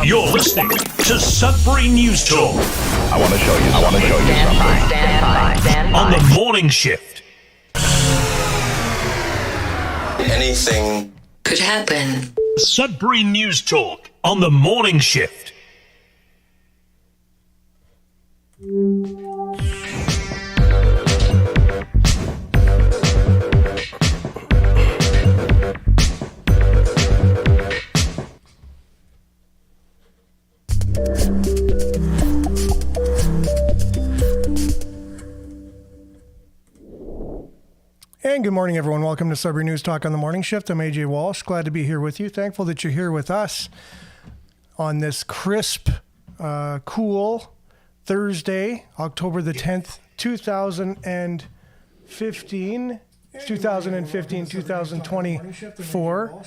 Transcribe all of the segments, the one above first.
You're listening to Sudbury News Talk. I want to show you something. Stand by. On the morning shift. Anything could happen. Sudbury News Talk on the morning shift. And good morning, everyone. Welcome to Sudbury News Talk on the morning shift. I'm AJ Walsh. Glad to be here with you. Thankful that you're here with us on this crisp, cool Thursday, October the 10th, 2024.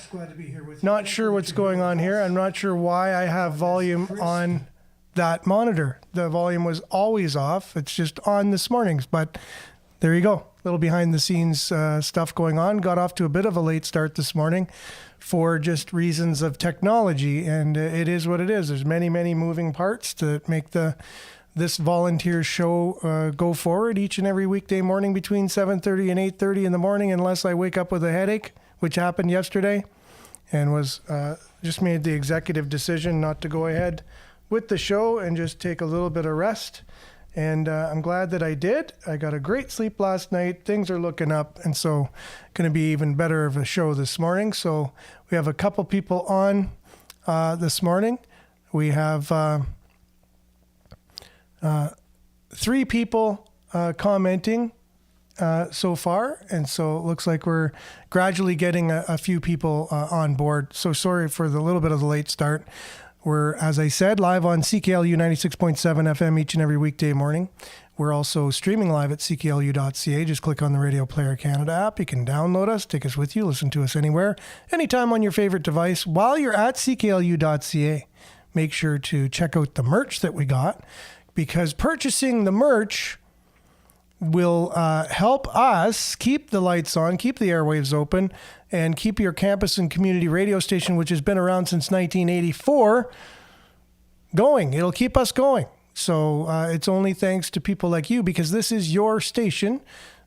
Not sure what's going on here. I'm not sure why I have volume on that monitor. The volume was always off. It's just on this morning's, but there you go. Little behind the scenes stuff going on. Got off to a bit of a late start this morning for just reasons of technology, and it is what it is. There's many moving parts to make this volunteer show go forward each and every weekday morning between 7:30 and 8:30 in the morning, unless I wake up with a headache, which happened yesterday, and was just made the executive decision not to go ahead with the show and just take a little bit of rest. And I'm glad that I did. I got a great sleep last night. Things are looking up, and so going to be even better of a show this morning. So we have a couple people on this morning. We have 3 people commenting so far, and so it looks like we're gradually getting a few people on board. So sorry for the little bit of the late start. We're, as I said, live on CKLU 96.7 FM each and every weekday morning. We're also streaming live at cklu.ca. Just click on the Radio Player Canada app. You can download us, take us with you, listen to us anywhere, anytime on your favorite device. While you're at cklu.ca, make sure to check out the merch that we got, because purchasing the merch will help us keep the lights on, keep the airwaves open, and keep your campus and community radio station, which has been around since 1984, going. It'll keep us going. So it's only thanks to people like you, because this is your station.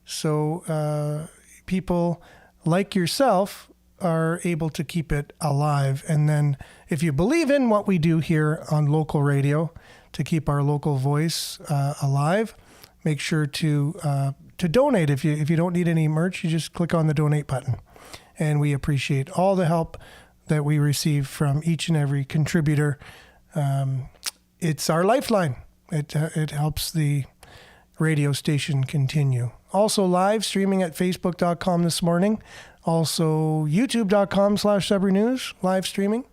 So people like yourself are able to keep it alive. And then if you believe in what we do here on local radio to keep our local voice alive, make sure to donate. If you don't need any merch, you just click on the donate button. And we appreciate all the help that we receive from each and every contributor. It's our lifeline. It helps the radio station continue. Also live streaming at facebook.com this morning. Also youtube.com/Sudbury News live streaming.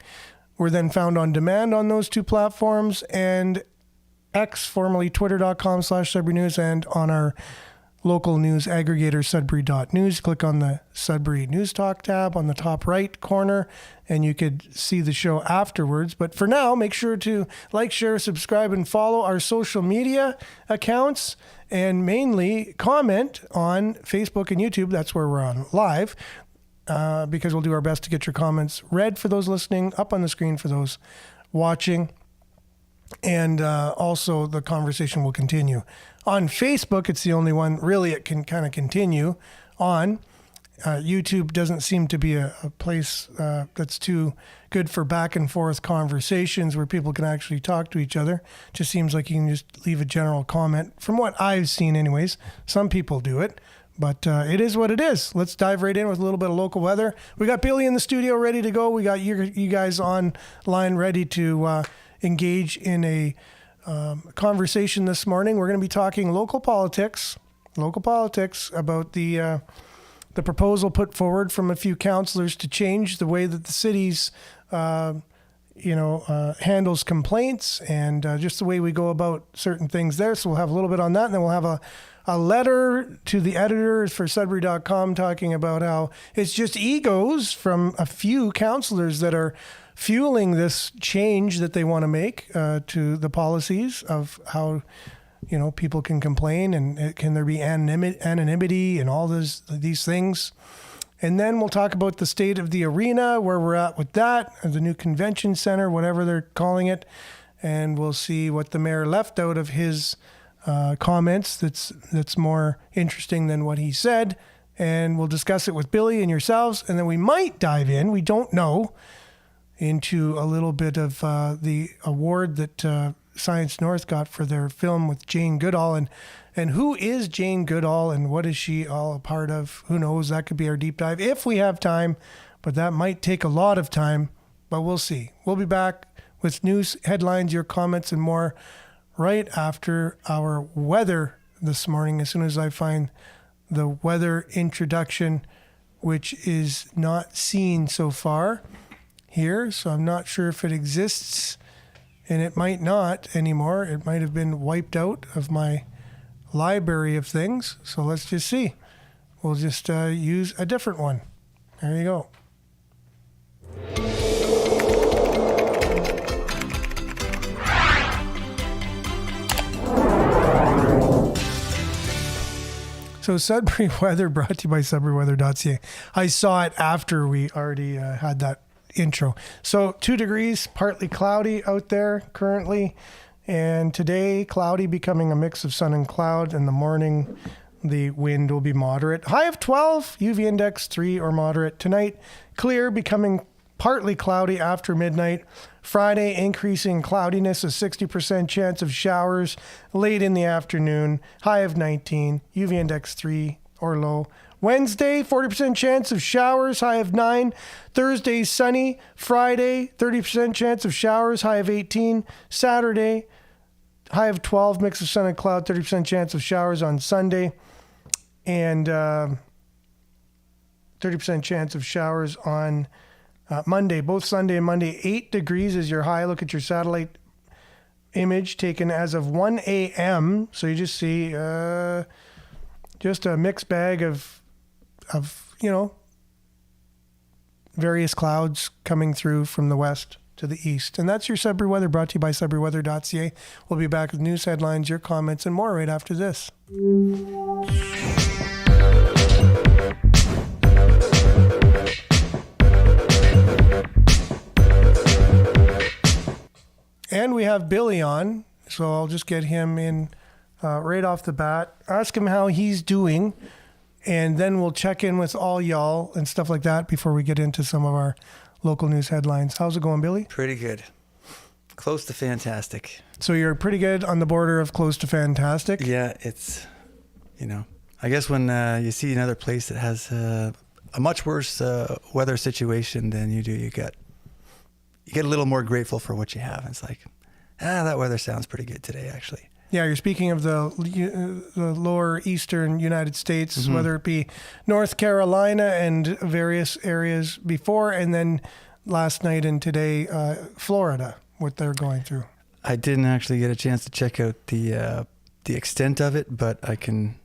We're then found on demand on those 2 platforms, and X, formerly twitter.com/Sudbury News, and on our local news aggregator, Sudbury.news. Click on the Sudbury News Talk tab on the top right corner, and you could see the show afterwards. But for now, make sure to like, share, subscribe, and follow our social media accounts, and mainly comment on Facebook and YouTube. That's where we're on live, because we'll do our best to get your comments read for those listening, up on the screen for those watching. And also the conversation will continue. On Facebook, it's the only one really it can kind of continue on. YouTube doesn't seem to be a place that's too good for back and forth conversations where people can actually talk to each other. Just seems like you can just leave a general comment. From what I've seen anyways, some people do it. But it is what it is. Let's dive right in with a little bit of local weather. We got Billy in the studio ready to go. We got you guys online ready to engage in a conversation this morning. We're going to be talking local politics about the proposal put forward from a few councillors to change the way that the city's handles complaints, and just the way we go about certain things there. So we'll have a little bit on that, and then we'll have a letter to the editor for Sudbury.com talking about how it's just egos from a few councillors that are fueling this change that they want to make to the policies of how people can complain, and can there be anonymity and all these things. And then we'll talk about the state of the arena, where we're at with that, or the new convention center, whatever they're calling it. And we'll see what the mayor left out of his comments that's more interesting than what he said. And we'll discuss it with Billy and yourselves. And then we might dive in, we don't know, into a little bit of the award that Science North got for their film with Jane Goodall. And who is Jane Goodall and what is she all a part of? Who knows? That could be our deep dive if we have time, but that might take a lot of time, but we'll see. We'll be back with news, headlines, your comments, and more right after our weather this morning, as soon as I find the weather introduction, which is not seen so far here. So I'm not sure if it exists, and it might not anymore. It might have been wiped out of my library of things. So let's just see. We'll just use a different one. There you go. So Sudbury weather brought to you by sudburyweather.ca. I saw it after we already had that intro. So 2 degrees, partly cloudy out there currently. And today, cloudy, becoming a mix of sun and cloud. In the morning, the wind will be moderate. High of 12, UV index 3 or moderate. Tonight, clear, becoming partly cloudy after midnight. Friday, increasing cloudiness, a 60% chance of showers late in the afternoon. High of 19, UV index 3 or low. Wednesday, 40% chance of showers, high of 9. Thursday, sunny. Friday, 30% chance of showers, high of 18. Saturday, high of 12, mix of sun and cloud, 30% chance of showers on Sunday. And 30% chance of showers on Monday. Both Sunday and Monday, 8 degrees is your high. Look at your satellite image taken as of 1 a.m. So you just see just a mixed bag of various clouds coming through from the west to the east. And that's your Sudbury weather, brought to you by sudburyweather.ca. We'll be back with news, headlines, your comments, and more right after this. And we have Billy on, so I'll just get him in right off the bat, ask him how he's doing, and then we'll check in with all y'all and stuff like that before we get into some of our local news headlines. How's it going, Billy? Pretty good. Close to fantastic. So you're pretty good on the border of close to fantastic? Yeah, it's, I guess when you see another place that has a much worse weather situation than you do, you get a little more grateful for what you have. It's like, that weather sounds pretty good today, actually. Yeah, you're speaking of the lower eastern United States, whether it be North Carolina and various areas before, and then last night and today, Florida, what they're going through. I didn't actually get a chance to check out the extent of it, but I can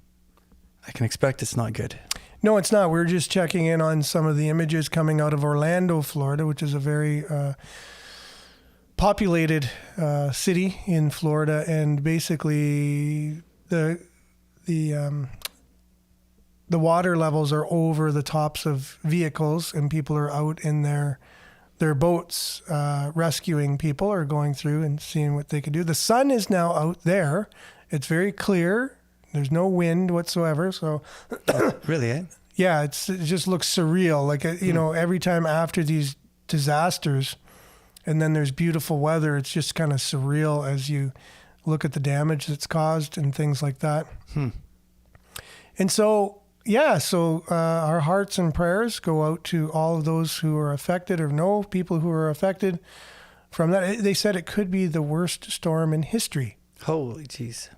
expect it's not good. No, it's not. We're just checking in on some of the images coming out of Orlando, Florida, which is a very populated city in Florida, and basically the water levels are over the tops of vehicles, and people are out in their boats rescuing people, or going through and seeing what they can do. The sun is now out there. It's very clear. There's no wind whatsoever. So really, eh? Yeah, it just looks surreal. Like, every time after these disasters, and then there's beautiful weather, it's just kind of surreal as you look at the damage that's caused and things like that. And so, our hearts and prayers go out to all of those who are affected or know people who are affected from that. They said it could be the worst storm in history. Holy jeez.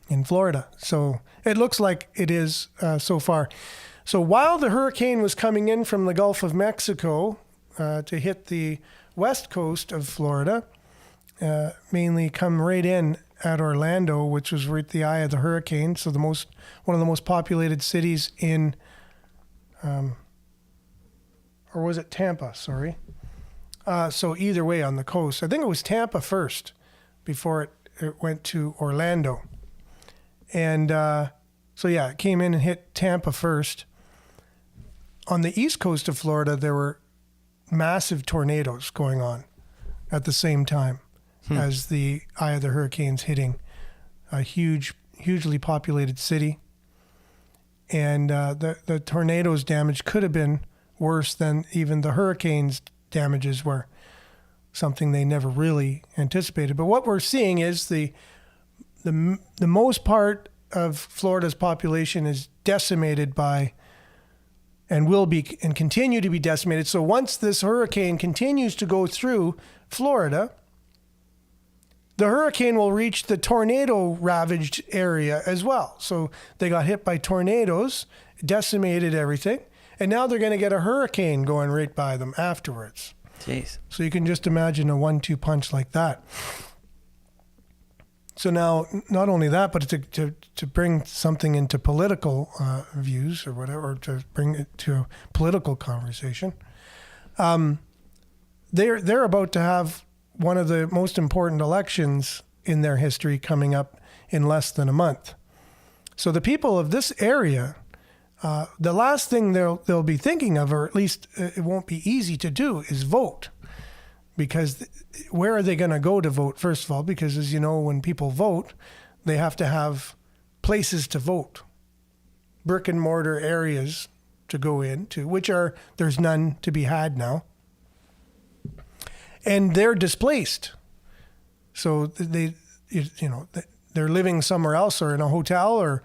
In Florida. So it looks like it is so far. So while the hurricane was coming in from the Gulf of Mexico to hit the west coast of Florida, mainly come right in at Orlando, which was right at the eye of the hurricane. So one of the most populated cities in, or was it Tampa? Sorry. So either way on the coast, I think it was Tampa first before it went to Orlando. And it came in and hit Tampa first. on the east coast of Florida, there were massive tornadoes going on at the same time as the eye of the hurricanes hitting a hugely populated city. And the tornadoes' damage could have been worse than even the hurricanes' damages were, something they never really anticipated. But what we're seeing is the most part of Florida's population is decimated by, and will be and continue to be decimated. So once this hurricane continues to go through Florida, the hurricane will reach the tornado ravaged area as well. So they got hit by tornadoes, decimated everything, and now they're going to get a hurricane going right by them afterwards. Jeez. So you can just imagine a 1-2 punch like that. So now, not only that, but to bring something into political views or whatever, or to bring it to a political conversation, they're about to have one of the most important elections in their history coming up in less than a month. So the people of this area, the last thing they'll be thinking of, or at least it won't be easy to do, is vote. Because where are they going to go to vote, first of all? Because as you know, when people vote, they have to have places to vote, brick and mortar areas to go into, there's none to be had now. And they're displaced. So they're living somewhere else or in a hotel, or,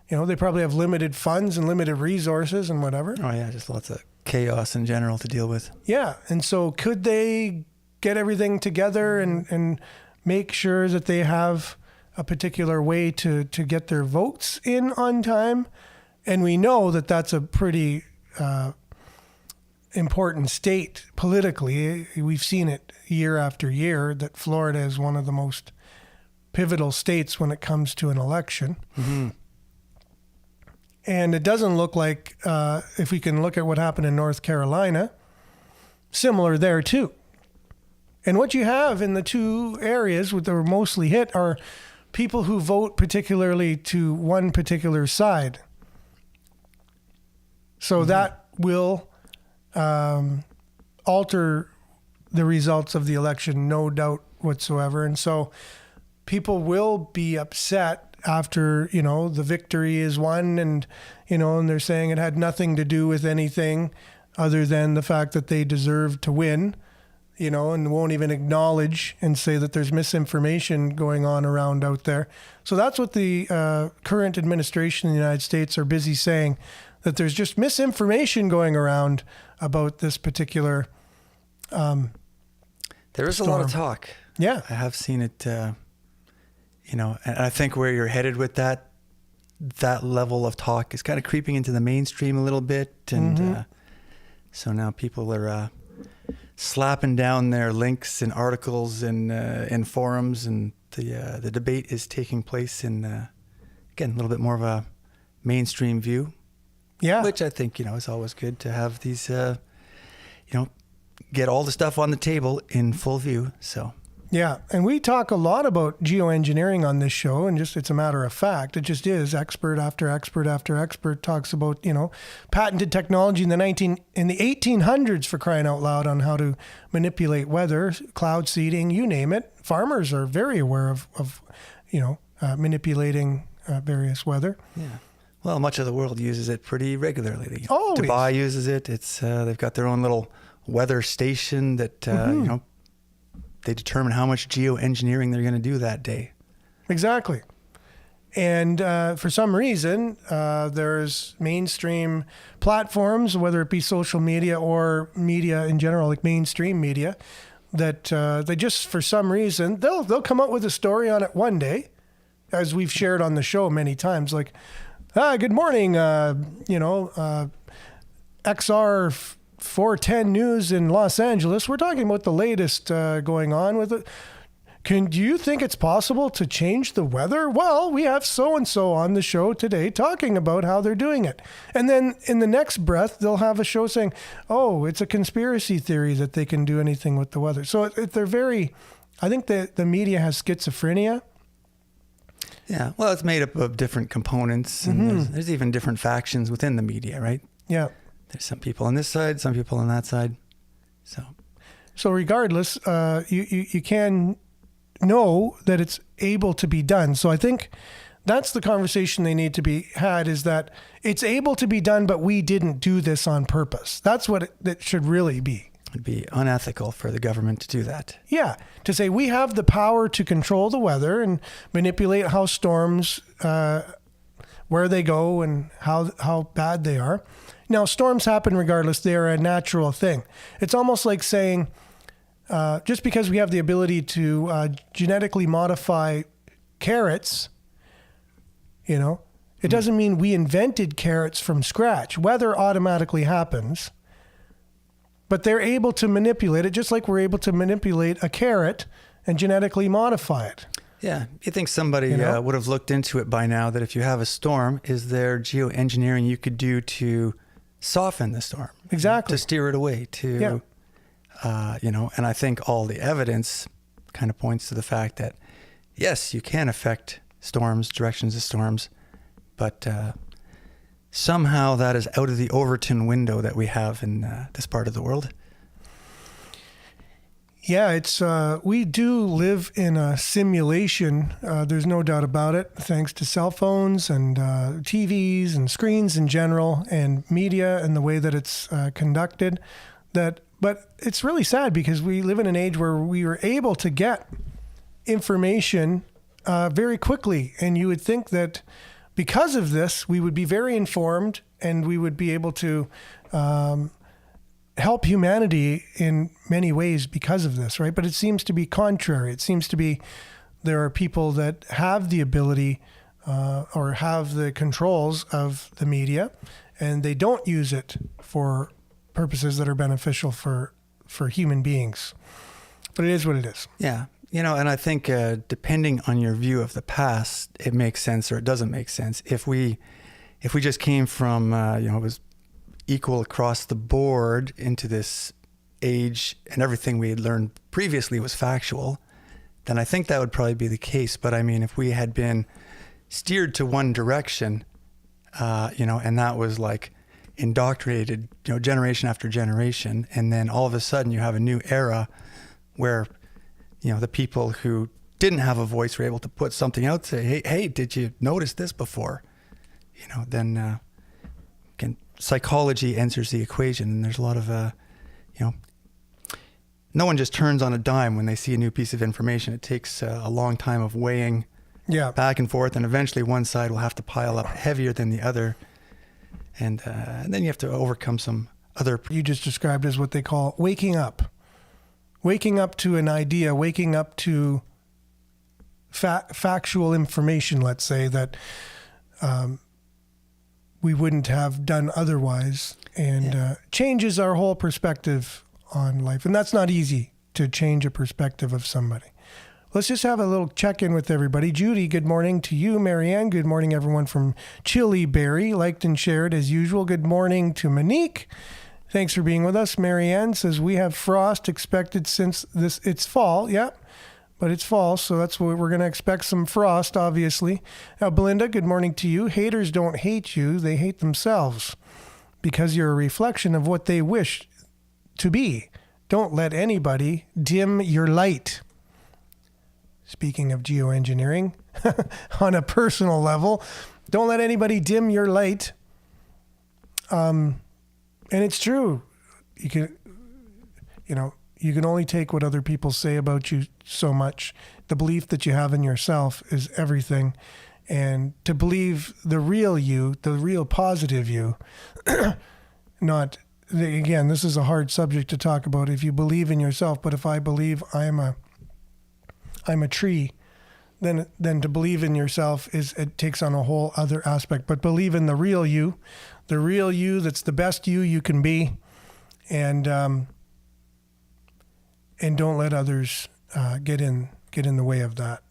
they probably have limited funds and limited resources and whatever. Oh yeah, just lots of chaos in general to deal with. Yeah. And so could they get everything together and make sure that they have a particular way to get their votes in on time? And we know that that's a pretty important state politically. We've seen it year after year that Florida is one of the most pivotal states when it comes to an election. Mm-hmm. And it doesn't look like, if we can look at what happened in North Carolina, similar there too. And what you have in the two areas that were mostly hit are people who vote particularly to one particular side. So that will alter the results of the election, no doubt whatsoever. And so people will be upset after, the victory is won and they're saying it had nothing to do with anything other than the fact that they deserved to win. And won't even acknowledge and say that there's misinformation going on around out there. So that's what the current administration in the United States are busy saying, that there's just misinformation going around about this particular There is storm. a lot of talk. Yeah. I have seen it, and I think where you're headed with that level of talk is kind of creeping into the mainstream a little bit. And so now people are slapping down their links and articles in forums, and the debate is taking place in again a little bit more of a mainstream view. Yeah, which I think is always good to have these get all the stuff on the table in full view. So yeah, and we talk a lot about geoengineering on this show, and just it's a matter of fact. It just is. Expert after expert after expert talks about patented technology in the 1800s, for crying out loud, on how to manipulate weather, cloud seeding, you name it. Farmers are very aware of manipulating various weather. Yeah. Well, much of the world uses it pretty regularly. Always. Dubai uses it. It's they've got their own little weather station that they determine how much geoengineering they're going to do that day. Exactly. And for some reason, there's mainstream platforms, whether it be social media or media in general, like mainstream media, that they just, for some reason, they'll come out with a story on it one day, as we've shared on the show many times, like, good morning, XR 410 News in Los Angeles. We're talking about the latest going on with it. Do you think it's possible to change the weather? Well, we have so-and-so on the show today talking about how they're doing it. And then in the next breath, they'll have a show saying, oh, it's a conspiracy theory that they can do anything with the weather. So they're very, I think the media has schizophrenia. Yeah, well, it's made up of different components, and there's even different factions within the media, right? Yeah. There's some people on this side, some people on that side. So regardless, you can know that it's able to be done. So I think that's the conversation they need to be had, is that it's able to be done, but we didn't do this on purpose. That's what it should really be. It'd be unethical for the government to do that. Yeah, to say we have the power to control the weather and manipulate how storms, where they go and how bad they are. Now, storms happen regardless. They're a natural thing. It's almost like saying, just because we have the ability to genetically modify carrots, it doesn't mean we invented carrots from scratch. Weather automatically happens, but they're able to manipulate it just like we're able to manipulate a carrot and genetically modify it. Yeah, you think somebody would have looked into it by now, that if you have a storm, is there geoengineering you could do to soften the storm? Exactly. To steer it away, and I think all the evidence kind of points to the fact that, yes, you can affect storms, directions of storms, but somehow that is out of the Overton window that we have in this part of the world. Yeah, it's we do live in a simulation. There's no doubt about it, thanks to cell phones and TVs and screens in general and media and the way that it's conducted. But it's really sad because we live in an age where we are able to get information very quickly. And you would think that because of this, we would be very informed and we would be able to help humanity in many ways because of this, right? But it seems to be contrary. It seems to be there are people that have the ability or have the controls of the media, and they don't use it for purposes that are beneficial for human beings. But it is what it is. Yeah. And I think depending on your view of the past, it makes sense or it doesn't make sense. If we just came from, it was equal across the board into this age and everything we had learned previously was factual, then I think that would probably be the case. But I mean, if we had been steered to one direction, and that was like indoctrinated, generation after generation, and then all of a sudden you have a new era where, the people who didn't have a voice were able to put something out, say, hey, did you notice this before? Then psychology enters the equation, and there's a lot of, no one just turns on a dime when they see a new piece of information. It takes a long time of weighing back and forth, and eventually one side will have to pile up heavier than the other. And then you have to overcome some other... You just described as what they call waking up. Waking up to an idea, waking up to factual information, let's say, that we wouldn't have done otherwise, and changes our whole perspective on life. And that's not easy, to change a perspective of somebody. Let's just have a little check-in with everybody. Judy, good morning to you. Marianne, good morning, everyone from Chillyberry, liked and shared as usual. Good morning to Monique. Thanks for being with us. Marianne says, we have frost expected since it's fall. Yep. But it's fall, so that's what we're going to expect, some frost, obviously. Now, Belinda, good morning to you. Haters don't hate you. They hate themselves because you're a reflection of what they wish to be. Don't let anybody dim your light. Speaking of geoengineering, on a personal level, don't let anybody dim your light. And it's true. You can only take what other people say about you so much. The belief that you have in yourself is everything. And to believe the real you, the real positive you, again, this is a hard subject to talk about if you believe in yourself, but if I believe I'm a tree, then to believe in yourself it takes on a whole other aspect. But believe in the real you that's the best you can be, and don't let others get in the way of that.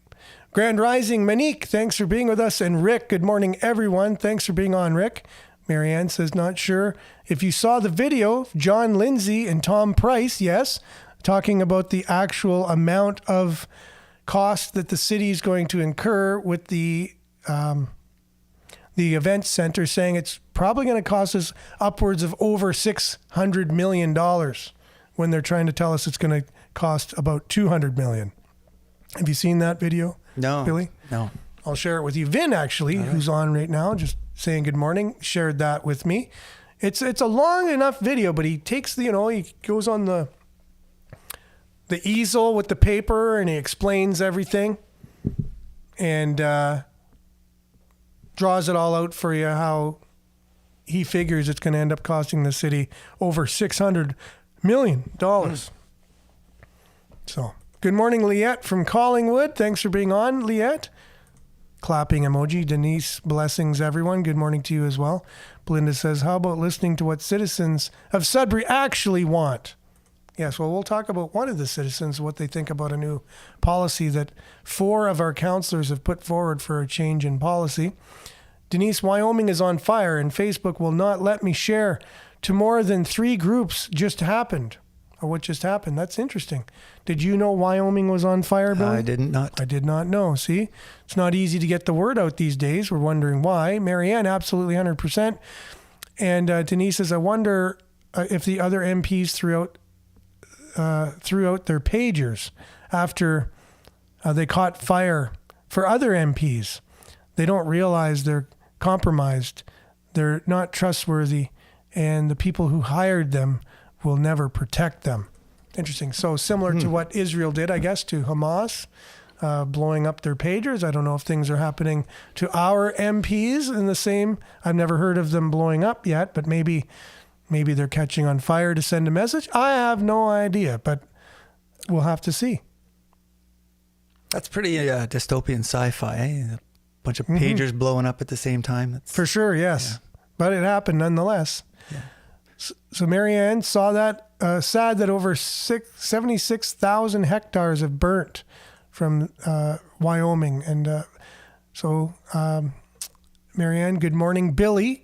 Grand Rising, Monique, thanks for being with us. And Rick, good morning, everyone. Thanks for being on, Rick. Marianne says, not sure if you saw the video, John Lindsay and Tom Price, yes, talking about the actual amount of cost that the city is going to incur with the event center, saying it's probably going to cost us upwards of over $600 million when they're trying to tell us it's going to cost about $200 million. Have you seen that video? No. Billy? No. I'll share it with you. Vin, actually, who's on right now, just saying good morning, shared that with me. It's a long enough video, but he takes he goes on the easel with the paper and he explains everything and draws it all out for you how he figures it's going to end up costing the city over $600 million. So, good morning, Liette from Collingwood. Thanks for being on, Liette. Clapping emoji. Denise, blessings, everyone. Good morning to you as well. Belinda says, how about listening to what citizens of Sudbury actually want? Yes, well, we'll talk about one of the citizens, what they think about a new policy that 4 of our councillors have put forward for a change in policy. Denise, Wyoming is on fire and Facebook will not let me share to more than 3 groups just happened. Or what just happened? That's interesting. Did you know Wyoming was on fire, Billy? I did not. I did not know. See, it's not easy to get the word out these days. We're wondering why. Marianne, absolutely 100%. And Denise says, I wonder if the other MPs threw out their pagers after they caught fire for other MPs. They don't realize they're compromised. They're not trustworthy. And the people who hired them will never protect them. Interesting. So similar to what Israel did, I guess, to Hamas, blowing up their pagers. I don't know if things are happening to our MPs in the same. I've never heard of them blowing up yet, but maybe they're catching on fire to send a message. I have no idea, but we'll have to see. That's pretty dystopian sci-fi, eh? A bunch of pagers blowing up at the same time. That's, For sure, yes. Yeah. But it happened nonetheless. Yeah. So Marianne saw that, sad that over 76,000 hectares have burnt from Wyoming. And so Marianne, good morning. Billy.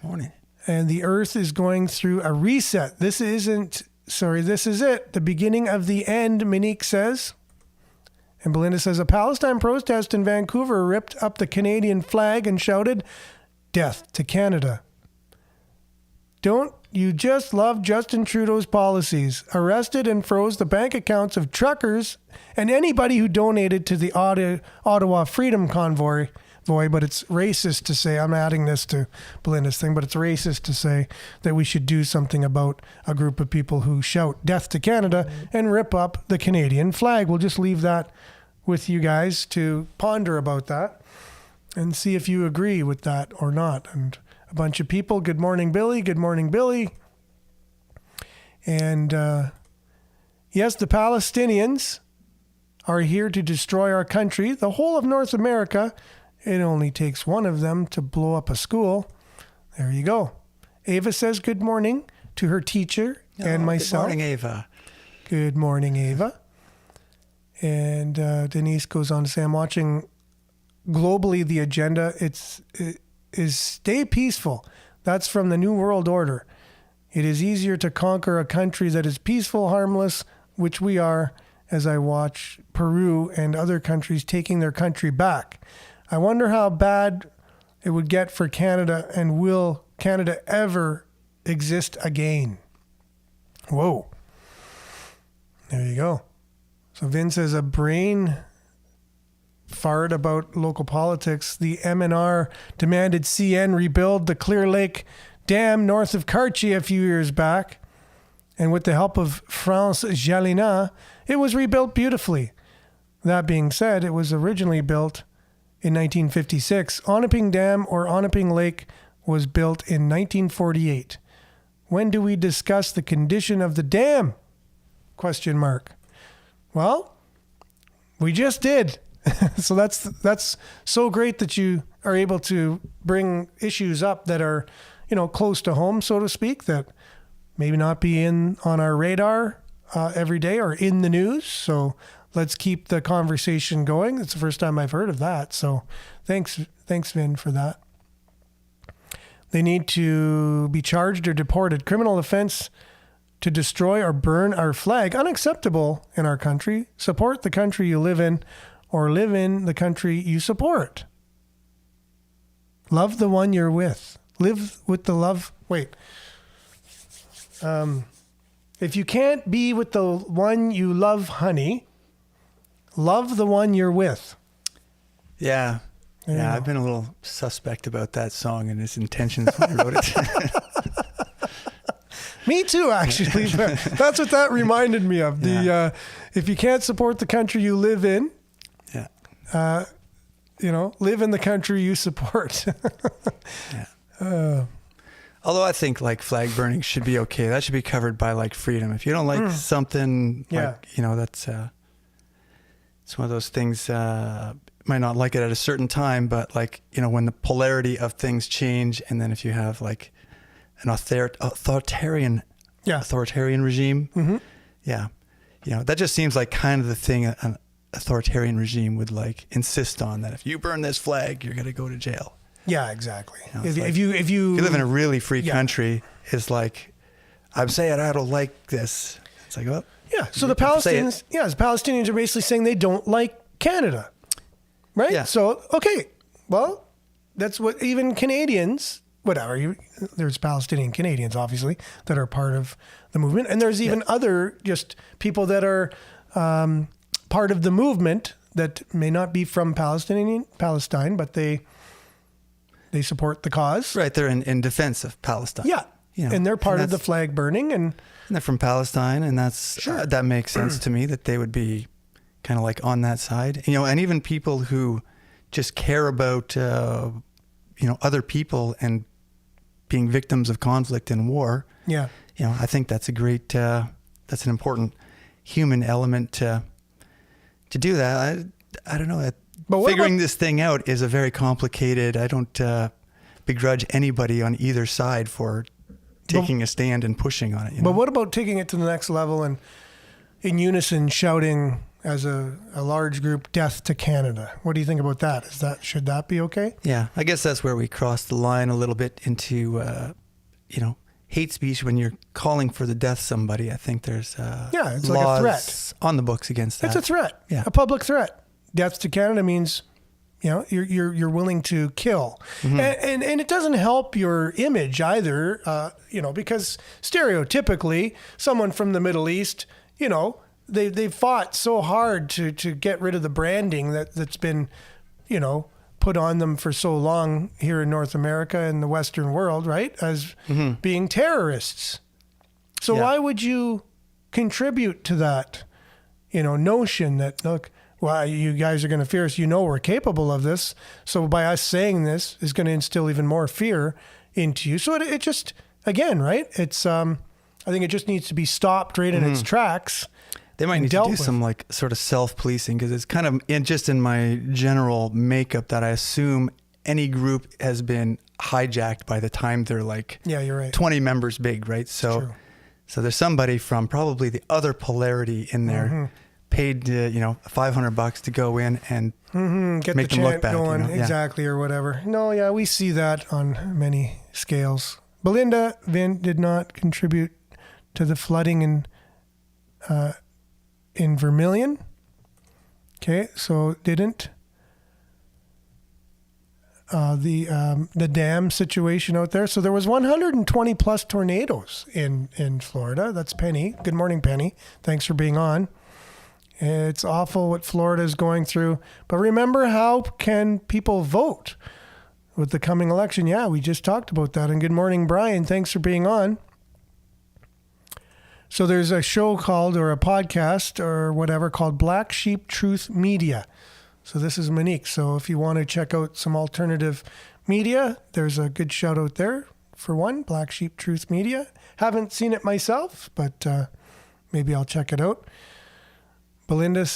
Morning. And the earth is going through a reset. This is it. The beginning of the end, Monique says. And Belinda says, a Palestine protest in Vancouver ripped up the Canadian flag and shouted, "Death to Canada." Don't you just love Justin Trudeau's policies? Arrested and froze the bank accounts of truckers and anybody who donated to the Ottawa Freedom Convoy. But it's racist to say, I'm adding this to Belinda's thing, but it's racist to say that we should do something about a group of people who shout death to Canada and rip up the Canadian flag. We'll just leave that with you guys to ponder about that and see if you agree with that or not. And a bunch of people, good morning, Billy. Good morning, Billy. And yes, the Palestinians are here to destroy our country, the whole of North America. It only takes one of them to blow up a school. There you go. Ava says good morning to her teacher and myself. Good morning, Ava. Good morning, Ava. And Denise goes on to say, I'm watching globally the agenda. It is stay peaceful. That's from the New World Order. It is easier to conquer a country that is peaceful, harmless, which we are, as I watch Peru and other countries taking their country back. I wonder how bad it would get for Canada, and will Canada ever exist again? Whoa. There you go. So Vin says a brain fart about local politics. The MNR demanded CN rebuild the Clear Lake Dam north of Cartier a few years back. And with the help of France Jalina, it was rebuilt beautifully. That being said, it was originally built in 1956. Onaping Dam or Onaping Lake was built in 1948. When do we discuss the condition of the dam? Question mark. Well, we just did. So that's so great that you are able to bring issues up that are, close to home, so to speak, that maybe not be on our radar every day or in the news. So let's keep the conversation going. It's the first time I've heard of that. So thanks, Vin, for that. They need to be charged or deported. Criminal offense to destroy or burn our flag. Unacceptable in our country. Support the country you live in, or live in the country you support. Love the one you're with. Live with the love. Wait. If you can't be with the one you love, honey, love the one you're with. Yeah. There you Yeah, go. I've been a little suspect about that song and its intentions when I wrote it. Me too, actually. That's what that reminded me of. Yeah. If you can't support the country you live in, Yeah. live in the country you support. Yeah. Although I think like flag burning should be okay. That should be covered by like freedom. If you don't like something, Yeah. like, that's it's one of those things. Might not like it at a certain time, but like when the polarity of things change, and then if you have like an authoritarian regime, yeah, that just seems like kind of the thing an authoritarian regime would like insist on, that if you burn this flag, you're gonna go to jail. Yeah, exactly. It's like, if you live in a really free country, it's like, I'm saying I don't like this. It's like, well, yeah. So the say it. Palestinians are basically saying they don't like Canada, right? Yeah. So okay, well, that's what even Canadians, whatever. There's Palestinian Canadians, obviously, that are part of the movement, and there's even other just people that are part of the movement that may not be from Palestine, but they support the cause. Right, they're in defense of Palestine. Yeah. And they're part of the flag burning, and they're from Palestine, and that's Sure. that makes sense to me, that they would be kind of like on that side. And even people who just care about other people and being victims of conflict and war. yeah. I think that's a great that's an important human element to do that. I don't know. But what Figuring about- this thing out is a very complicated. I don't begrudge anybody on either side for taking a stand and pushing on it. But what about taking it to the next level and in unison shouting as a large group, "Death to Canada"? What do you think about that? Should that be okay? Yeah, I guess that's where we cross the line a little bit into, hate speech when you're calling for the death of somebody. I think there's It's laws like a threat. on the books against that. It's a threat. Yeah. A public threat. Death to Canada means, you're willing to kill, and it doesn't help your image either. Because stereotypically, someone from the Middle East, they fought so hard to get rid of the branding that's been, put on them for so long here in North America and the Western world, right? As being terrorists. So Yeah. why would you contribute to that, notion that, look, well, you guys are going to fear us. We're capable of this. So by us saying this is going to instill even more fear into you. So it just, again, right? It's, I think it just needs to be stopped right in its tracks. They might and need to dealt do with. some like sort of self-policing, because it's kind of in my general makeup that I assume any group has been hijacked by the time they're like Yeah, you're right. 20 members big, right? True. So there's somebody from probably the other polarity in there paid $500 to go in and Get make the them look chant bad. going, Yeah. exactly, or whatever. No, yeah, we see that on many scales. Belinda Vin did not contribute to the flooding in Vermilion. Okay, so didn't. The dam situation out there. So there was 120 plus tornadoes in Florida. That's Penny. Good morning, Penny. Thanks for being on. It's awful what Florida is going through. But remember, how can people vote with the coming election? Yeah, we just talked about that. And good morning, Brian. Thanks for being on. So there's a show called, or a podcast or whatever, called Black Sheep Truth Media. So this is Monique. So if you want to check out some alternative media, there's a good shout out there for one, Black Sheep Truth Media. Haven't seen it myself, but maybe I'll check it out. Belinda,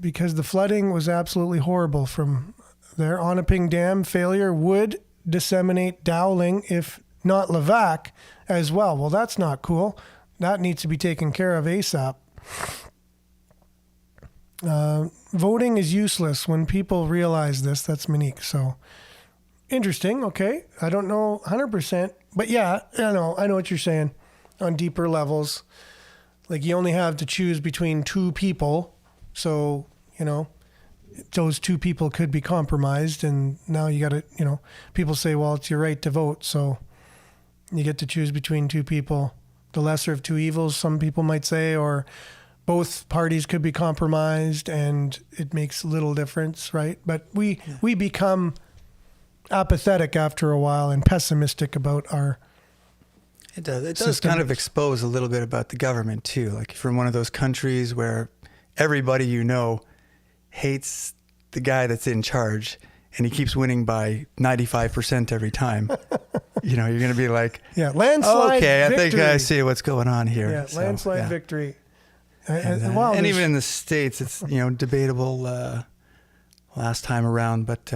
because the flooding was absolutely horrible from there. Onaping Dam failure would disseminate Dowling, if not Levac, as well. Well, that's not cool. That needs to be taken care of ASAP. Voting is useless when people realize this. That's Monique. So interesting. Okay. I don't know 100%, but yeah, I know what you're saying on deeper levels. Like you only have to choose between two people. So, those two people could be compromised, and now you got to, people say, well, it's your right to vote, so you get to choose between two people, the lesser of two evils, some people might say, or both parties could be compromised, and it makes little difference, right? But we become apathetic after a while and pessimistic about our It does. It does system. kind of expose a little bit about the government too. Like if you're in one of those countries where everybody hates the guy that's in charge, and he keeps winning by 95% every time. You're going to be like, landslide okay, victory. I think I see what's going on here. Yeah, So, landslide yeah. victory. And even in the States, it's, debatable last time around, but,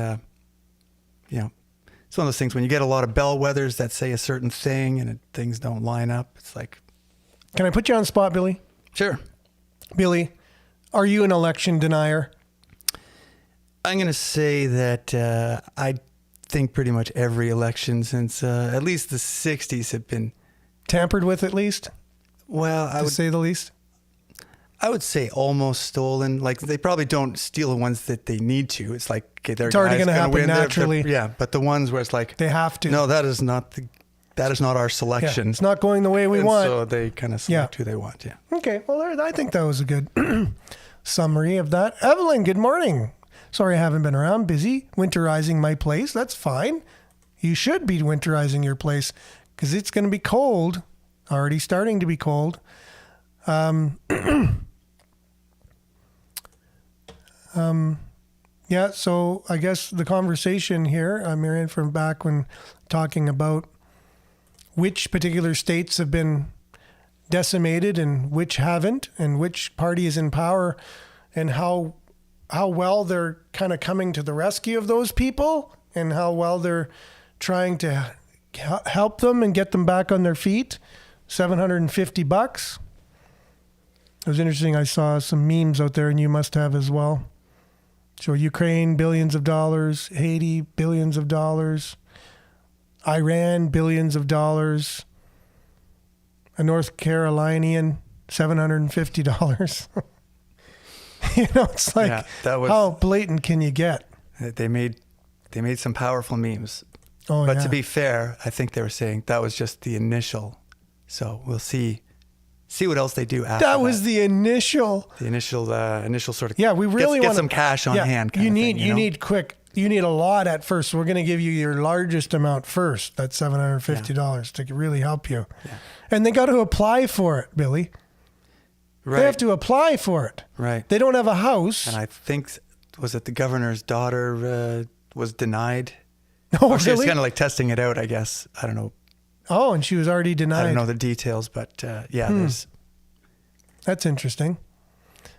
it's one of those things when you get a lot of bellwethers that say a certain thing and things don't line up. It's like, Can I put you on the spot, Billy? sure. Billy, are you an election denier? I'm going to say that I think pretty much every election since at least the 60s have been, Tampered with, at least, well, to say the least? I would say almost stolen. Like they probably don't steal the ones that they need to. It's like, okay, It's already gonna happen win. naturally. Yeah, but the ones where it's like They have to. No, that is not our selection. Yeah, it's not going the way we And want. so they kind of select who they want. Yeah. Okay, well, I think that was a good summary of that. Evelyn, good morning. Sorry I haven't been around. Busy winterizing my place. That's fine. You should be winterizing your place because it's going to be cold. Already starting to be cold. Yeah, so I guess the conversation here, Marianne, from back when talking about which particular states have been decimated and which haven't, and which party is in power, and how well they're kind of coming to the rescue of those people, and how well they're trying to help them and get them back on their feet. $750. It was interesting. I saw some memes out there, and you must have as well. So Ukraine, billions of dollars. Haiti, billions of dollars. Iran, billions of dollars. A North Carolinian, $750. It's like, how blatant can you get? They made some powerful memes. Oh, but yeah. to be fair, I think they were saying that was just the initial. So we'll see what else they do after that. That was the initial. The initial sort of. Yeah, we really get want some cash on hand. Kind of thing, you need quick. You need a lot at first. So we're going to give you your largest amount first. That's $750 to really help you. Yeah. And they got to apply for it, Billy. Right. They have to apply for it. Right. They don't have a house. And I think, was it the governor's daughter was denied? Oh, or she was really? kind of like testing it out, I guess. I don't know. Oh, and she was already denied. I don't know the details, but there's. That's interesting.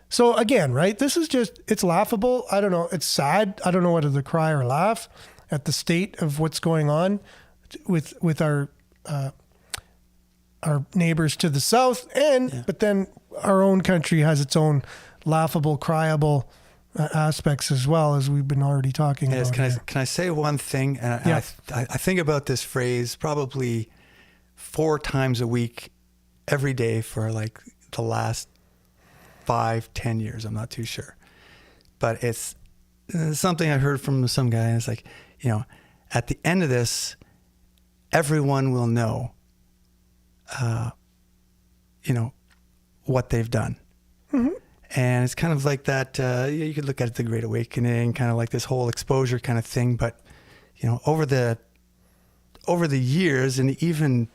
So again, right? This is it's laughable. I don't know. It's sad. I don't know whether to cry or laugh at the state of what's going on with our neighbors to the south, but then our own country has its own laughable, cryable aspects as well, as we've been already talking about. Can I say one thing? And I think about this phrase probably 4 times a week, every day for like the last 5-10 years. I'm not too sure, but it's something I heard from some guy. And it's like, at the end of this, everyone will know, what they've done. Mm-hmm. And it's kind of like that, you could look at it, the Great Awakening, kind of like this whole exposure kind of thing. But, over the years and even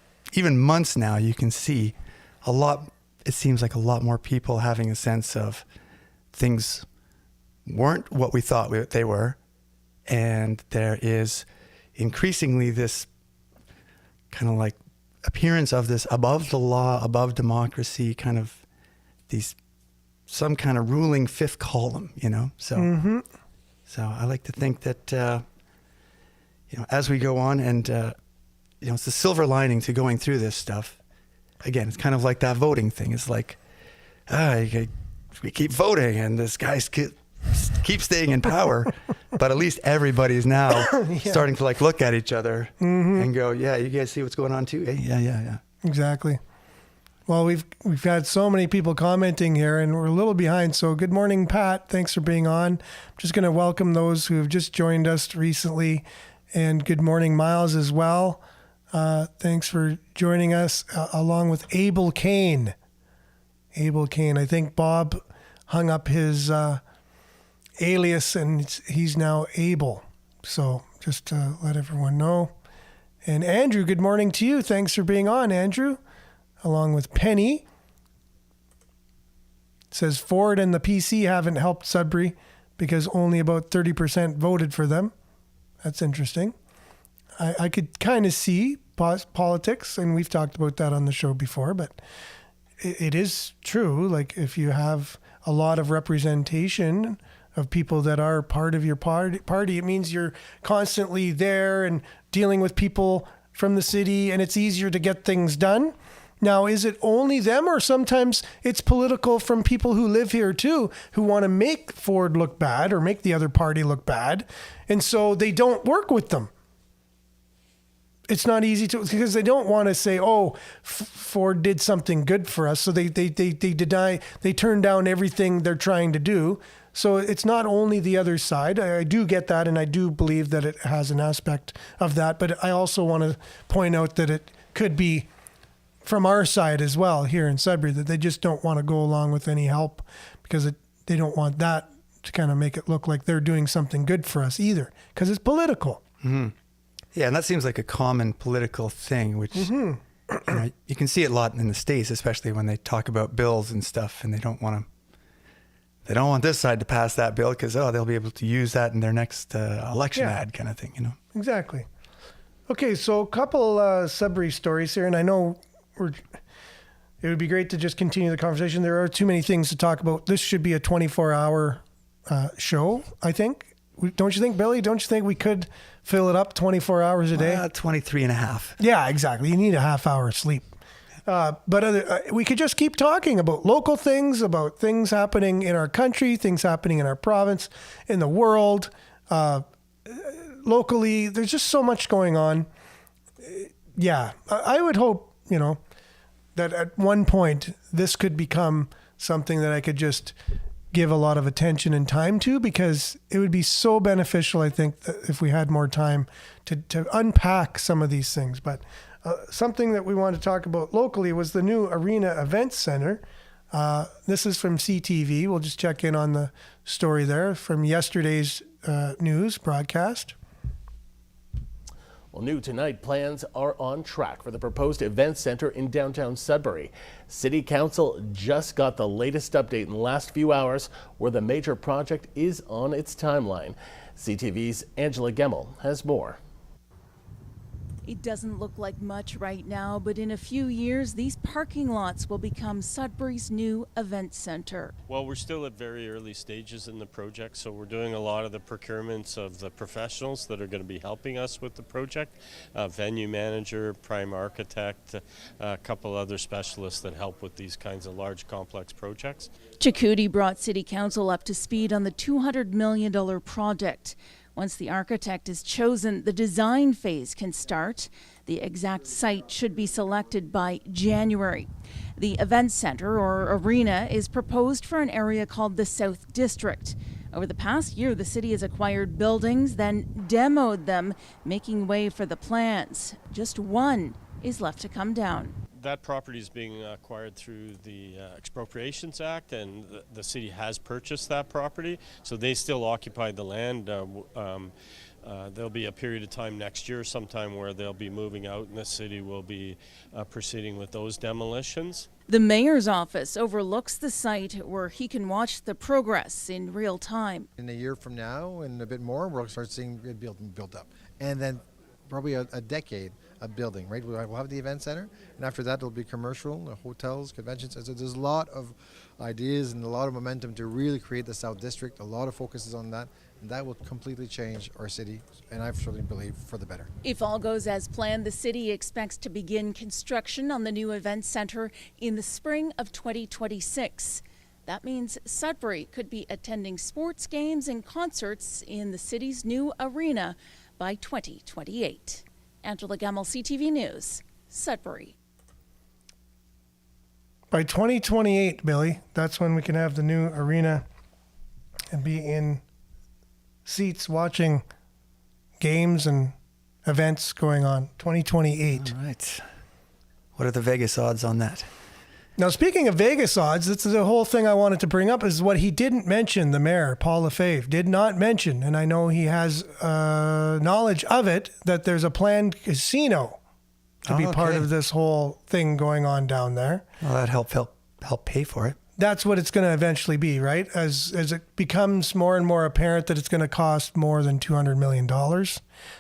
months now, you can see it seems like a lot more people having a sense of things weren't what we thought they were. And there is increasingly this kind of like appearance of this above the law, above democracy, kind of some kind of ruling fifth column, So, so I like to think that, as we go on and, it's the silver lining to going through this stuff. Again, it's kind of like that voting thing. It's like, we keep voting and this guy's keep staying in power, but at least everybody's now starting to like look at each other and go, yeah, you guys see what's going on too? Yeah. Exactly. Well, we've had so many people commenting here, and we're a little behind. So good morning, Pat. Thanks for being on. I'm just going to welcome those who have just joined us recently, and good morning, Miles, as well. Thanks for joining us, along with Abel Kane. Abel Kane. I think Bob hung up his alias, and he's now Abel. So just to let everyone know. And Andrew, good morning to you. Thanks for being on, Andrew. Along with Penny. It says Ford and the PC haven't helped Sudbury because only about 30% voted for them. That's interesting. I could kind of see politics, and we've talked about that on the show before, but it is true. Like, if you have a lot of representation of people that are part of your party, it means you're constantly there and dealing with people from the city, and it's easier to get things done. Now, is it only them, or sometimes it's political from people who live here too, who want to make Ford look bad or make the other party look bad, and so they don't work with them? It's not easy to, because they don't want to say, oh, Ford did something good for us, so they deny, they turn down everything they're trying to do. So it's not only the other side. I do get that, and I do believe that it has an aspect of that, but I also want to point out that it could be from our side as well here in Sudbury, that they just don't want to go along with any help because they don't want that to kind of make it look like they're doing something good for us either, because it's political. Mm-hmm. Yeah, and that seems like a common political thing, which you can see it a lot in the States, especially when they talk about bills and stuff, and they don't want this side to pass that bill because they'll be able to use that in their next election ad kind of thing, you know. Exactly. Okay, so a couple Sudbury stories here, and I know it would be great to just continue the conversation. There are too many things to talk about. This should be a 24-hour show, I think. Don't you think, Billy? Don't you think we could fill it up 24 hours a day? 23 and a half. Yeah, exactly. You need a half hour sleep. But we could just keep talking about local things, about things happening in our country, things happening in our province, in the world, locally. There's just so much going on. Yeah, I would hope, that at one point this could become something that I could just give a lot of attention and time to, because it would be so beneficial, I think, that if we had more time to unpack some of these things. But something that we want to talk about locally was the new Arena Events Center. This is from CTV. We'll just check in on the story there from yesterday's news broadcast. Well, new tonight, plans are on track for the proposed event center in downtown Sudbury. City Council just got the latest update in the last few hours where the major project is on its timeline. CTV's Angela Gemmel has more. It doesn't look like much right now, but in a few years, these parking lots will become Sudbury's new event center. Well, we're still at very early stages in the project, so we're doing a lot of the procurements of the professionals that are going to be helping us with the project. Venue manager, prime architect, a couple other specialists that help with these kinds of large complex projects. Chakouti brought City Council up to speed on the $200 million project. Once the architect is chosen, the design phase can start. The exact site should be selected by January. The event center, or arena, is proposed for an area called the South District. Over the past year, the city has acquired buildings, then demoed them, making way for the plans. Just one is left to come down. That property is being acquired through the Expropriations Act, and the city has purchased that property, so they still occupy the land. There'll be a period of time next year sometime where they'll be moving out, and the city will be proceeding with those demolitions. The mayor's office overlooks the site where he can watch the progress in real time. In a year from now and a bit more, we'll start seeing it built up. And then probably a decade of building, right? We'll have the event center, and after that it'll be commercial, hotels, conventions. So there's a lot of ideas and a lot of momentum to really create the South District. A lot of focus is on that, and that will completely change our city, and I certainly believe for the better. If all goes as planned, the city expects to begin construction on the new event center in the spring of 2026. That means Sudbury could be attending sports games and concerts in the city's new arena by 2028. Angela Gemmel, CTV News, Sudbury. By 2028, Billy, that's when we can have the new arena and be in seats watching games and events going on. 2028. All right. What are the Vegas odds on that? Now, speaking of Vegas odds, that's the whole thing I wanted to bring up is what he didn't mention, the mayor, Paul Lefebvre, did not mention, and I know he has knowledge of it, that there's a planned casino to be part of this whole thing going on down there. Well, that help pay for it. That's what it's going to eventually be, right? As it becomes more and more apparent that it's going to cost more than $200 million.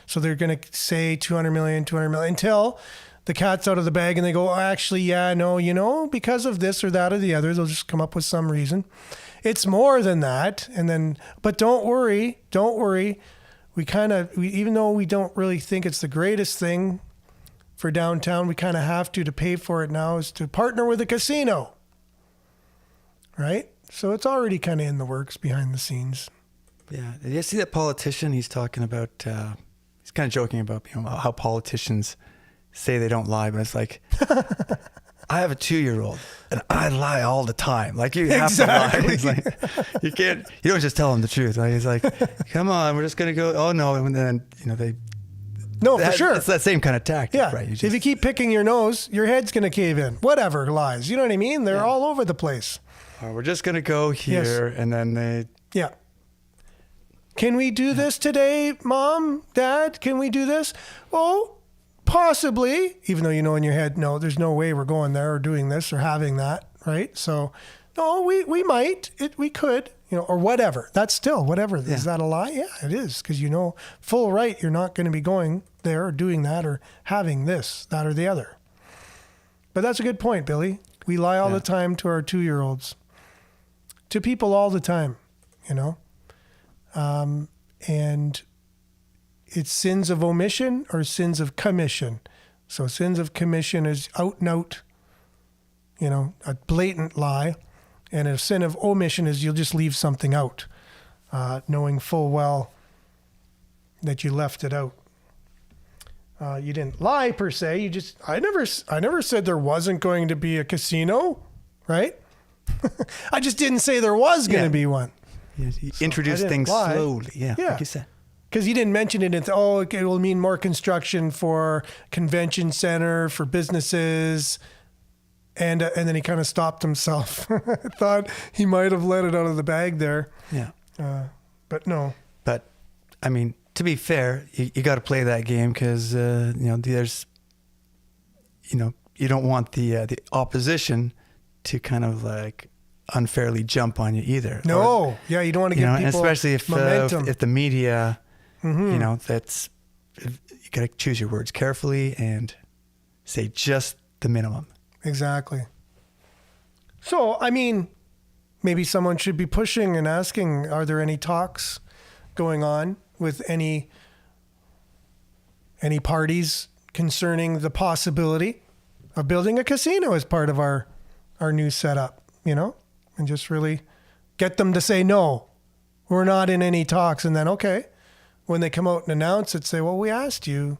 So they're going to say $200 million, until the cat's out of the bag and they go, oh, actually, yeah, no, because of this or that or the other, they'll just come up with some reason. It's more than that. And then, but don't worry. We even though we don't really think it's the greatest thing for downtown, we kind of have to pay for it now, is to partner with a casino. Right? So it's already kind of in the works behind the scenes. Yeah. Did you see that politician? He's talking about, he's kind of joking about how politicians say they don't lie, but it's like, I have a 2-year-old and I lie all the time. Like, you have to lie. It's like, you don't just tell him the truth. Like, he's like, come on, we're just going to go. Oh no. And then, for sure. It's that same kind of tactic, yeah. right? If you keep picking your nose, your head's going to cave in. Whatever lies. You know what I mean? They're all over the place. We're just going to go here. Yes. And then yeah. Can we do this today, Mom, Dad? Can we do this? Oh, possibly, even though in your head, no, there's no way we're going there or doing this or having that, right? So, no, we might, we could, or whatever. That's still whatever. Yeah. Is that a lie? Yeah, it is, because full right, you're not going to be going there or doing that or having this, that, or the other. But that's a good point, Billy. We lie all the time to our 2-year-olds, to people all the time, and it's sins of omission or sins of commission. So sins of commission is out and out, a blatant lie. And a sin of omission is you'll just leave something out, knowing full well that you left it out. You didn't lie per se. I never said there wasn't going to be a casino, right? I just didn't say there was going to be one. Yeah, you introduce things slowly. Yeah, like you said. Because you didn't mention it. It will mean more construction for convention center, for businesses. And then he kind of stopped himself. I thought he might have let it out of the bag there. Yeah. But no. But, I mean, to be fair, you got to play that game because, there's, you don't want the opposition to kind of like unfairly jump on you either. No. You don't want to give people especially if if the media, Mm-hmm. You got to choose your words carefully and say just the minimum. Exactly. So, I mean, maybe someone should be pushing and asking, are there any talks going on with any parties concerning the possibility of building a casino as part of our new setup, and just really get them to say, no, we're not in any talks. And then, okay, when they come out and announce it, say, well, we asked you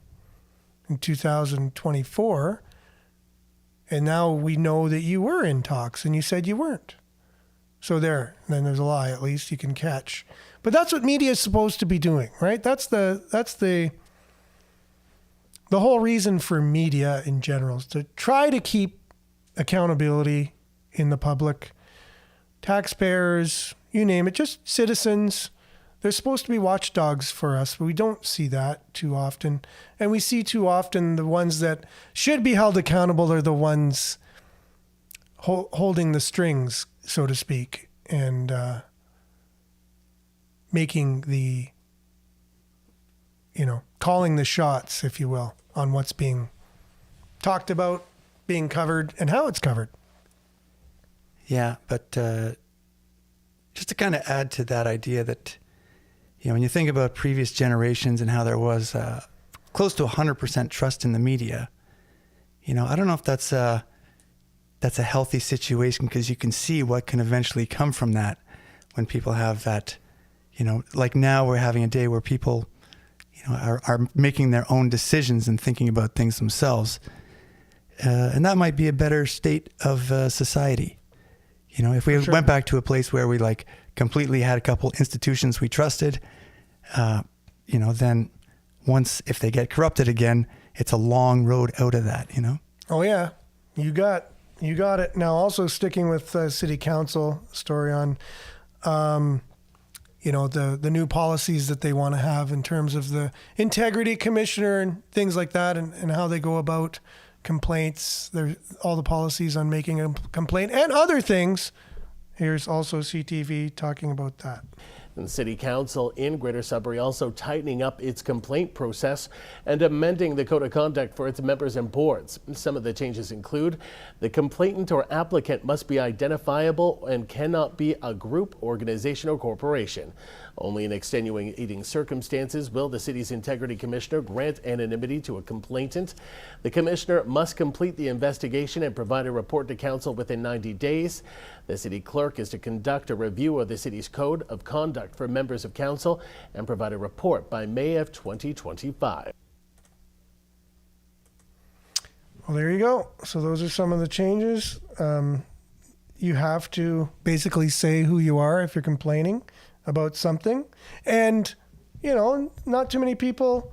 in 2024, and now we know that you were in talks and you said you weren't. So there, then there's a lie at least you can catch. But that's what media is supposed to be doing, right? That's the whole reason for media in general is to try to keep accountability in the public. Taxpayers, you name it, just citizens. They're supposed to be watchdogs for us, but we don't see that too often. And we see too often the ones that should be held accountable are the ones holding the strings, so to speak, and making the, calling the shots, if you will, on what's being talked about, being covered, and how it's covered. Yeah, but just to kind of add to that idea that, when you think about previous generations and how there was close to 100% trust in the media, I don't know if that's a healthy situation because you can see what can eventually come from that when people have that, like now we're having a day where people, are making their own decisions and thinking about things themselves. And that might be a better state of society. You know, if we went back to a place where we like completely had a couple institutions we trusted, you know, then once, if they get corrupted again, it's a long road out of that, you know? Oh yeah, you got it. Now also sticking with city council story on, you know, the new policies that they want to have in terms of the integrity commissioner and things like that, and how they go about complaints. There's all the policies on making a complaint and other things. Here's also CTV talking about that. And City Council in Greater Sudbury also tightening up its complaint process and amending the code of conduct for its members and boards. Some of the changes include the complainant or applicant must be identifiable and cannot be a group, organization, or corporation. Only in extenuating circumstances will the city's integrity commissioner grant anonymity to a complainant. The commissioner must complete the investigation and provide a report to council within 90 days. The city clerk is to conduct a review of the city's code of conduct for members of council and provide a report by May of 2025. Well, there you go. So those are some of the changes. You have to basically say who you are if you're complaining about something. And, you know, not too many people,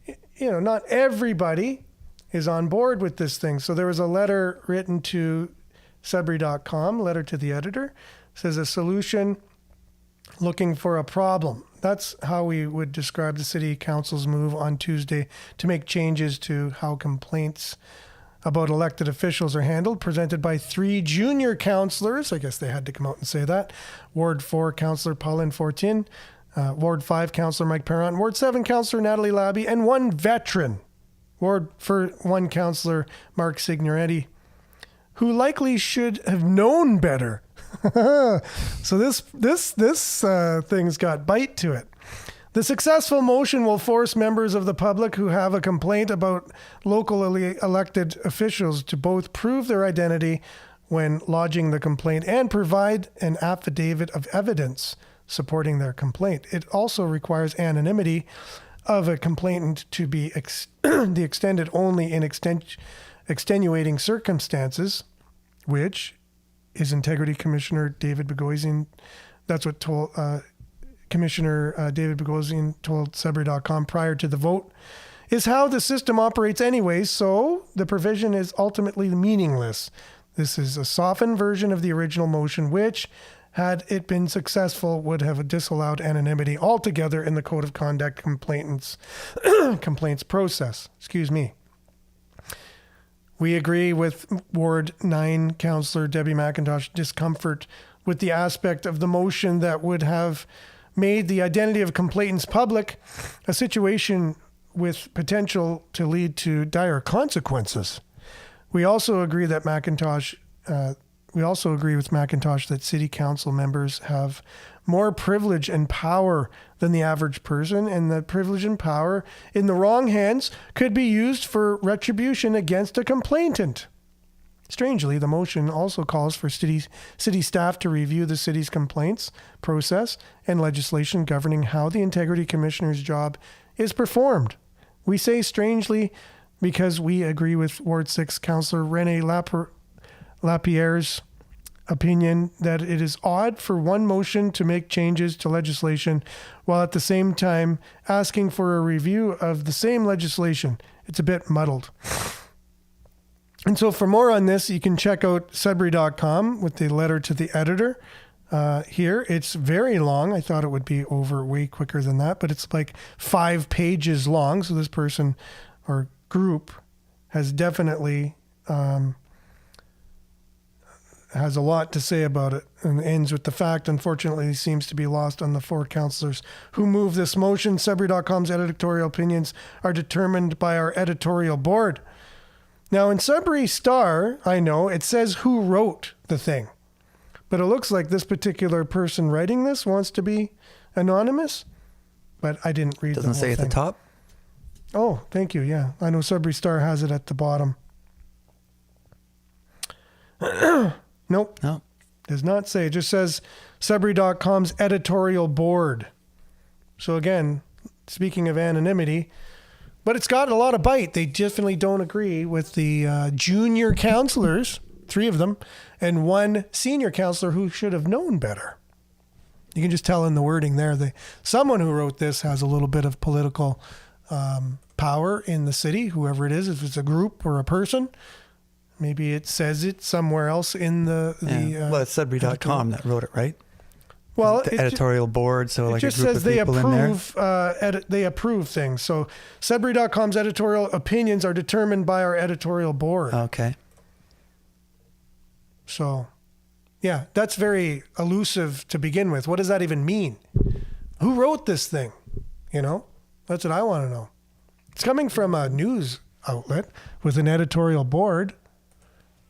you know, not everybody is on board with this thing. So there was a letter written to Sudbury.com, letter to the editor, says a solution looking for a problem. That's how we would describe the city council's move on Tuesday to make changes to how complaints about elected officials are handled, presented by 3 junior councillors. I guess they had to come out and say that. Ward 4 Councillor Pauline Fortin, Ward 5 Councillor Mike Perron, Ward 7 Councillor Natalie Labby, and 1 veteran, Ward 1 Councillor Mark Signoretti, who likely should have known better. So this thing's got bite to it. The successful motion will force members of the public who have a complaint about locally elected officials to both prove their identity when lodging the complaint and provide an affidavit of evidence supporting their complaint. It also requires anonymity of a complainant to be extended only in extenuating circumstances, which is Integrity Commissioner David Bogosian. That's what Commissioner David Bogosian told Sudbury.com prior to the vote, is how the system operates anyway, so the provision is ultimately meaningless. This is a softened version of the original motion, which, had it been successful, would have disallowed anonymity altogether in the Code of Conduct complaints process. Excuse me. We agree with Ward 9 Councillor Debbie McIntosh's discomfort with the aspect of the motion that would have made the identity of complainants public, a situation with potential to lead to dire consequences. We also agree with McIntosh that city council members have more privilege and power than the average person, and that privilege and power in the wrong hands could be used for retribution against a complainant. Strangely, the motion also calls for city staff to review the city's complaints process and legislation governing how the integrity commissioner's job is performed. We say strangely because we agree with Ward 6 Councillor René Lapierre's opinion that it is odd for one motion to make changes to legislation while at the same time asking for a review of the same legislation. It's a bit muddled. And so for more on this, you can check out Sudbury.com with the letter to the editor here. It's very long. I thought it would be over way quicker than that, but it's like 5 pages long. So this person or group has definitely has a lot to say about it, and ends with the fact, unfortunately, seems to be lost on the 4 councillors who move this motion. Sudbury.com's editorial opinions are determined by our editorial board. Now, in Sudbury Star, I know, it says who wrote the thing. But it looks like this particular person writing this wants to be anonymous. But I didn't read the whole thing. Doesn't say at the top? Oh, thank you, yeah. I know Sudbury Star has it at the bottom. Nope. No. Does not say. It just says Sudbury.com's editorial board. So again, speaking of anonymity, But it's got a lot of bite. They definitely don't agree with the junior councillors, 3 of them, and 1 senior councillor who should have known better. You can just tell in the wording there. Someone who wrote this has a little bit of political power in the city, whoever it is, if it's a group or a person. Maybe it says it somewhere else in the well, it's Sudbury.com that wrote it, right? Well, the editorial board, so like a just group says of they people in there. approve. They approve things. So Sudbury.com's editorial opinions are determined by our editorial board. Okay. So, yeah, that's very elusive to begin with. What does that even mean? Who wrote this thing? You know, that's what I want to know. It's coming from a news outlet with an editorial board.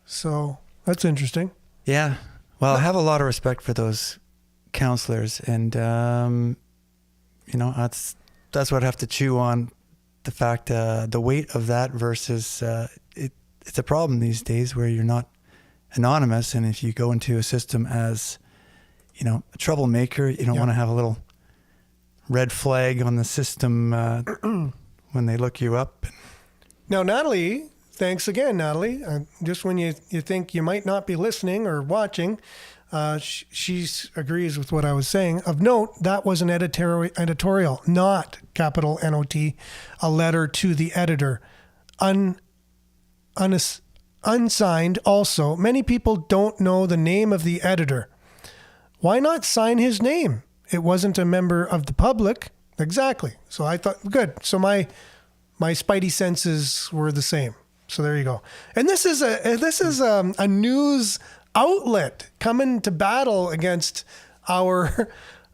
So that's interesting. Yeah. Well, I have a lot of respect for those counselors, and you know, that's what I have to chew on, the fact the weight of that versus it's a problem these days where you're not anonymous, and if you go into a system as, you know, a troublemaker, you don't want to have a little red flag on the system when they look you up. Now, Natalie, thanks again, Natalie. Just when you think you might not be listening or watching, she agrees with what I was saying. Of note, that was an editorial, not capital N-O-T, a letter to the editor. Unsigned also. Many people don't know the name of the editor. Why not sign his name? It wasn't a member of the public. Exactly. So I thought, good. So my spidey senses were the same. So there you go. And this is a news outlet coming to battle against our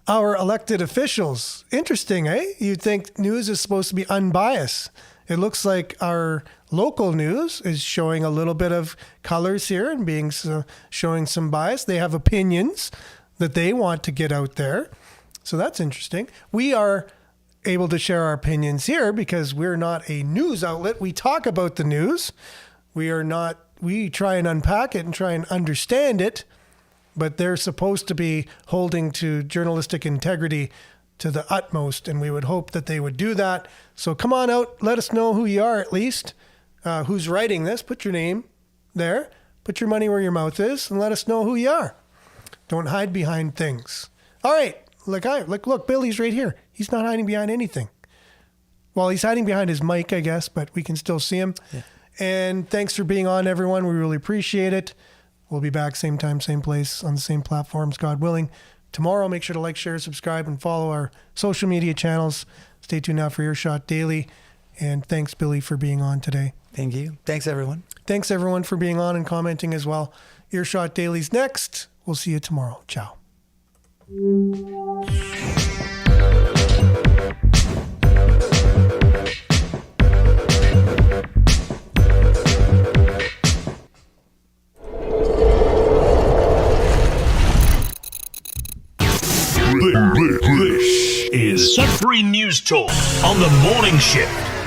elected officials. Interesting, eh? You'd think news is supposed to be unbiased. It looks like our local news is showing a little bit of colors here and showing some bias. They have opinions that they want to get out there. So that's interesting. We are able to share our opinions here because we're not a news outlet. We talk about the news. We try and unpack it and try and understand it, but they're supposed to be holding to journalistic integrity to the utmost, and we would hope that they would do that. So come on out, let us know who you are at least, who's writing this. Put your name there, put your money where your mouth is, and let us know who you are. Don't hide behind things. All right, look, Billy's right here. He's not hiding behind anything. Well, he's hiding behind his mic, I guess, but we can still see him. Yeah. And thanks for being on, everyone. We really appreciate it. We'll be back same time, same place, on the same platforms, God willing. Tomorrow, make sure to like, share, subscribe, and follow our social media channels. Stay tuned now for Earshot Daily. And thanks, Billy, for being on today. Thank you. Thanks, everyone. Thanks, everyone, for being on and commenting as well. Earshot Daily's next. We'll see you tomorrow. Ciao. This is Sudbury News Talk on the morning shift.